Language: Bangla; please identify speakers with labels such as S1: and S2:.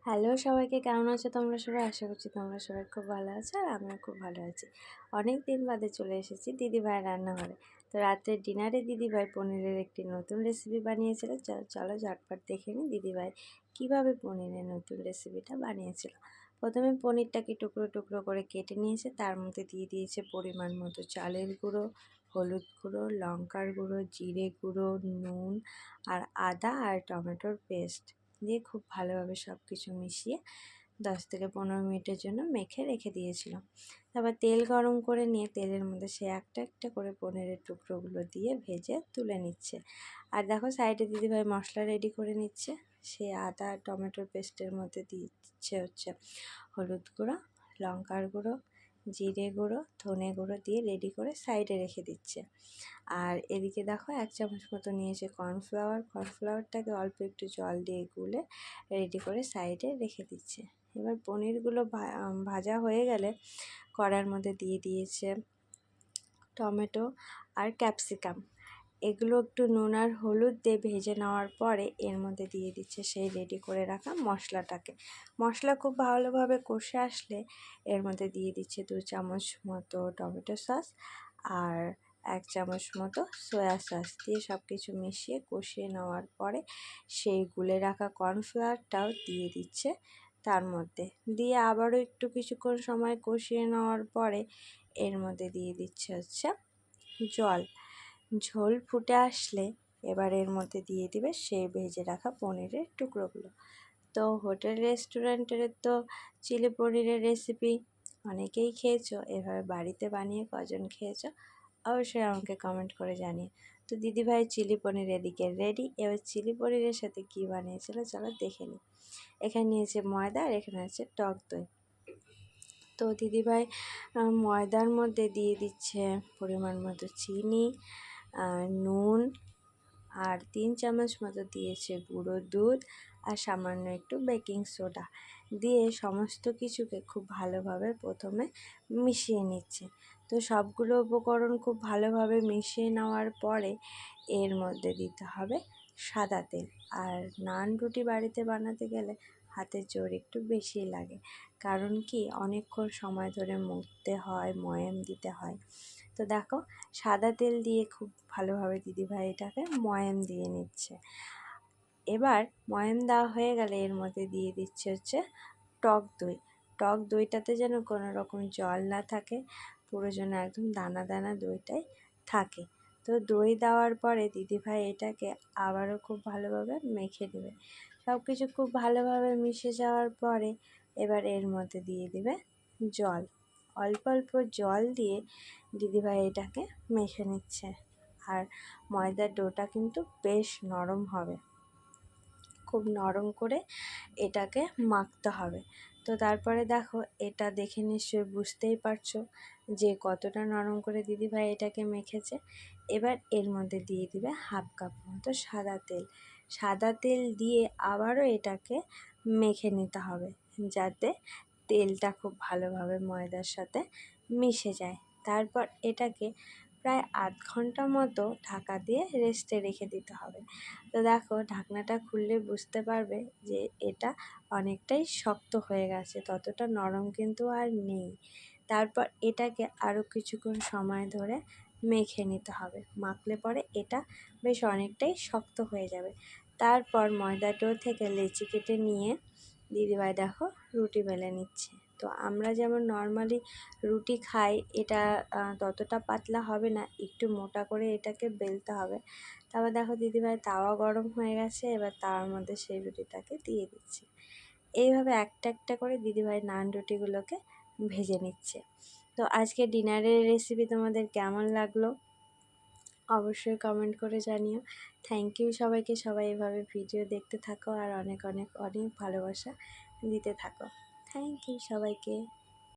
S1: হ্যালো সবাইকে, কেমন আছো তোমরা সবাই? আশা করছি তোমরা সবাই খুব ভালো আছো আর আমিও খুব ভালো আছি। অনেক দিন বাদে চলে এসেছি দিদিভাইয়ের রান্নাঘরে। তো রাত্রের ডিনারে দিদিভাই পনিরের একটি নতুন রেসিপি বানিয়েছিল। চলো ঝটপট দেখে নিই দিদিভাই কীভাবে পনিরের নতুন রেসিপিটা বানিয়েছিল। প্রথমে পনিরটাকে টুকরো টুকরো করে কেটে নিয়েছে, তার মধ্যে দিয়ে দিয়েছে পরিমাণ মতো চালের গুঁড়ো, হলুদ গুঁড়ো, লঙ্কার গুঁড়ো, জিরে গুঁড়ো, নুন আর আদা আর টমেটোর পেস্ট দিয়ে খুব ভালোভাবে সব কিছু মিশিয়ে 10 থেকে 15 মিনিটের জন্য মেখে রেখে দিয়েছিলাম। তারপর তেল গরম করে নিয়ে তেলের মধ্যে সে একটা একটা করে পনিরের টুকরোগুলো দিয়ে ভেজে তুলে নিচ্ছে। আর দেখো সাইডে দিদিভাই মশলা রেডি করে নিচ্ছে। সে আদা টমেটোর পেস্টের মধ্যে দিচ্ছে হচ্ছে হলুদ গুঁড়ো, লঙ্কার গুঁড়ো, জিরে গুঁড়ো, ধনে গুঁড়ো দিয়ে রেডি করে সাইডে রেখে দিচ্ছে। আর এদিকে দেখো 1 চামচ মতো নিয়েছে কর্নফ্লাওয়ারটাকে অল্প একটু জল দিয়ে গুলে রেডি করে সাইডে রেখে দিচ্ছে। এবার পনিরগুলো ভাজা হয়ে গেলে কড়ার মধ্যে দিয়ে দিয়েছে টমেটো আর ক্যাপসিকাম। এগুলো একটু নুন আর হলুদ দিয়ে ভেজে নেওয়ার পরে এর মধ্যে দিয়ে দিচ্ছে সেই রেডি করে রাখা মশলাটাকে। মশলা খুব ভালোভাবে কষে আসলে এর মধ্যে দিয়ে দিচ্ছে 2 চামচ মতো টমেটো সস আর 1 চামচ মতো সয়া সস দিয়ে সব কিছু মিশিয়ে কষিয়ে নেওয়ার পরে সেই গুলে রাখা কর্নফ্লাওয়ারটাও দিয়ে দিচ্ছে তার মধ্যে। দিয়ে আবারও একটু কিছুক্ষণ সময় কষিয়ে নেওয়ার পরে এর মধ্যে দিয়ে দিচ্ছে হচ্ছে জল। ঝোল ফুটে আসলে এবার এর মধ্যে দিয়ে দিবে সেই ভেজে রাখা পনিরের টুকরোগুলো। তো হোটেল রেস্টুরেন্টের তো চিলি পনিরের রেসিপি অনেকেই খেয়েছো, এভাবে বাড়িতে বানিয়ে কজন খেয়েছো অবশ্যই আমাকে কমেন্ট করে জানিয়ে। তো দিদিভাই চিলি পনির এদিকে রেডি। এবার চিলি পনিরের সাথে কী বানিয়েছিল চলো দেখে নিই। এখানে নিয়েছে ময়দা আর এখানে আছে টক দই। তো দিদিভাই ময়দার মধ্যে দিয়ে দিচ্ছে পরিমাণ মতো চিনি, নুন আর 3 চামচ মতো দিয়েছে গুঁড়ো দুধ আর সামান্য একটু বেকিং সোডা দিয়ে সমস্ত কিছুকে খুব ভালোভাবে প্রথমে মিশিয়ে নিচ্ছে। তো সবগুলো উপকরণ খুব ভালোভাবে মিশিয়ে নেওয়ার পরে এর মধ্যে দিতে হবে সাদা তেল। আর নান রুটি বাড়িতে বানাতে গেলে হাতের জোর একটু বেশি লাগে, কারণ কি অনেকক্ষণ সময় ধরে মুড়তে হয়, ময়াম দিতে হয়। তো দেখো সাদা তেল দিয়ে খুব ভালোভাবে দিদিভাই এটাকে ময়াম দিয়ে নিচ্ছে। এবার ময়াম দেওয়া হয়ে গেলে এর মধ্যে দিয়ে দিচ্ছে হচ্ছে টক দই। টক দইটাতে যেন কোনো রকম জল না থাকে, পুরো যেন একদম দানা দানা দইটাই থাকে। তো দই দেওয়ার পরে দিদিভাই এটাকে আবারও খুব ভালোভাবে মেখে দেবে। সব কিছু খুব ভালোভাবে মিশে যাওয়ার পরে এবার এর মধ্যে দিয়ে দিবে জল। অল্প অল্প জল দিয়ে দিদিভাই এটাকে মেখে নিচ্ছে। আর ময়দার ডোটা কিন্তু বেশ নরম হবে, খুব নরম করে এটাকে মাখতে হবে। তো তারপরে দেখো এটা দেখে নিশ্চয়ই বুঝতেই পারছো যে কতটা নরম করে দিদিভাই এটাকে মেখেছে। এবার এর মধ্যে দিয়ে দিবে 1/2 কাপ মতো সাদা তেল। সাদা তেল দিয়ে আবারও এটাকে মেখে নিতে হবে যাতে তেলটা খুব ভালোভাবে ময়দার সাথে মিশে যায়। তারপর এটাকে প্রায় 1/2 ঘন্টা মতো ঢাকা দিয়ে রেস্টে রেখে দিতে হবে। তো দেখো ঢাকনাটা খুললে বুঝতে পারবে যে এটা অনেকটাই শক্ত হয়ে গেছে, ততটা নরম কিন্তু আর নেই। তারপর এটাকে আরও কিছুক্ষণ সময় ধরে মেখে নিতে হবে। মাখলে পরে এটা বেশ অনেকটাই শক্ত হয়ে যাবে। তারপর ময়দা ডো থেকে লেচি কেটে নিয়ে দিদিভাই দেখো রুটি বেলে নিচ্ছে। তো আমরা যেমন নর্মালি রুটি খাই, এটা ততটা পাতলা হবে না, একটু মোটা করে এটাকে বেলতে হবে। তারপর দেখো দিদিভাই তাওয়া গরম হয়ে গেছে, এবার তাওয়ার মধ্যে সেই রুটিটাকে দিয়ে দিচ্ছে। এইভাবে একটা একটা করে দিদিভাই নান রুটিগুলোকে ভেজে নিচ্ছে। তো আজকে ডিনারের রেসিপি তোমাদের কেমন লাগলো অবশ্যই কমেন্ট করে জানিও। থ্যাংক ইউ সবাইকে, সবাই এভাবে ভিডিও দেখতে থাকো আর অনেক অনেক অনেক ভালোবাসা দিতে থাকো। থ্যাংক ইউ সবাইকে।